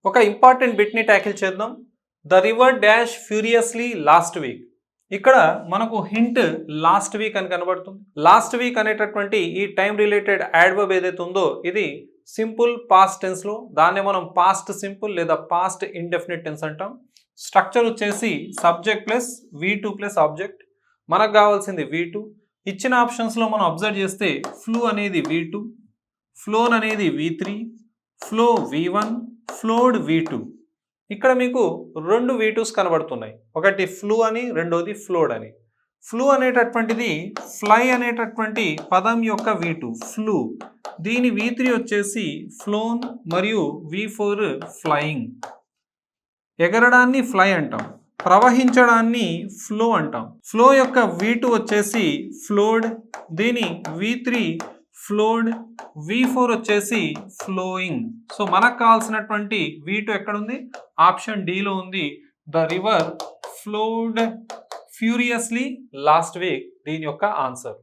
ఒక important బిట్ని tackle చేద్దాం. The river dash furiously last week. ఇక్కడ మనకు హింట్ లాస్ట్ వీక్ అని కనబడుతుంది. లాస్ట్ వీక్ అనేటటువంటి ఈ టైం రిలేటెడ్ యాడ్వర్బ్ ఏదైతే ఉందో ఇది సింపుల్ పాస్ట్ టెన్స్లో, దాన్ని మనం పాస్ట్ సింపుల్ లేదా పాస్ట్ ఇండెఫినిట్ టెన్స్ అంటాం. స్ట్రక్చర్ వచ్చేసి subject plus V2 plus object. మనకు కావాల్సింది V2. ఇచ్చిన ఆప్షన్స్లో మనం అబ్జర్వ్ చేస్తే ఫ్లూ అనేది V2, ఫ్లోన్ అనేది V3, flow V1, flowed V2. ఇక్కడ మీకు రెండు V2s కనబడుతున్నాయి. ఒకటి ఫ్లూ అని, రెండోది ఫ్లోడ్ అని. ఫ్లూ అనేటటువంటిది ఫ్లై అనేటటువంటి పదం యొక్క V2 ఫ్లూ. దీని V3 వచ్చేసి ఫ్లోన్ మరియు V4 ఫ్లయింగ్. ఎగరడాన్ని ఫ్లై అంటాం, ప్రవహించడాన్ని ఫ్లో అంటాం. ఫ్లో యొక్క V2 వచ్చేసి ఫ్లోడ్, దీని V3 ఫ్లోడ్, V4 వచ్చేసి ఫ్లోయింగ్. సో మనకు కావాల్సినటువంటి V2 ఎక్కడుంది? ఆప్షన్ డిలో ఉంది. The river flowed furiously last week దీని యొక్క ఆన్సర్.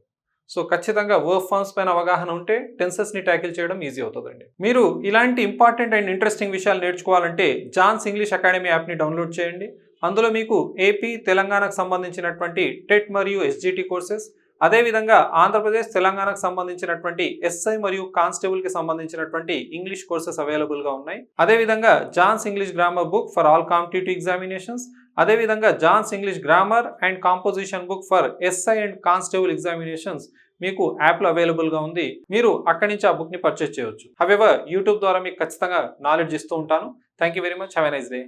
సో ఖచ్చితంగా వర్బ్ ఫార్మ్స్ పైన అవగాహన ఉంటే టెన్సెస్ని ట్యాకిల్ చేయడం ఈజీ అవుతుందండి. మీరు ఇలాంటి ఇంపార్టెంట్ అండ్ ఇంట్రెస్టింగ్ విషయాలు నేర్చుకోవాలంటే జాన్స్ ఇంగ్లీష్ అకాడమీ యాప్ని డౌన్లోడ్ చేయండి. అందులో మీకు ఏపీ, తెలంగాణకు సంబంధించినటువంటి టెట్ మరియు SGT కోర్సెస్, అదేవిధంగా ఆంధ్రప్రదేశ్, తెలంగాణకు సంబంధించినటువంటి SI మరియు కానిస్టేబుల్కి సంబంధించినటువంటి ఇంగ్లీష్ కోర్సెస్ అవైలబుల్గా ఉన్నాయి. అదేవిధంగా John's English grammar book for all competitive examinations, అదేవిధంగా John's English grammar and composition book for SI and constable examinations మీకు యాప్లో అవైలబుల్గా ఉంది. మీరు అక్కడి నుంచి ఆ బుక్ని పర్చేస్ చేయవచ్చు. హవెవర్ యూట్యూబ్ ద్వారా మీకు ఖచ్చితంగా నాలెడ్జ్ ఇస్తూ ఉంటాను. Thank you very much. Have a nice day.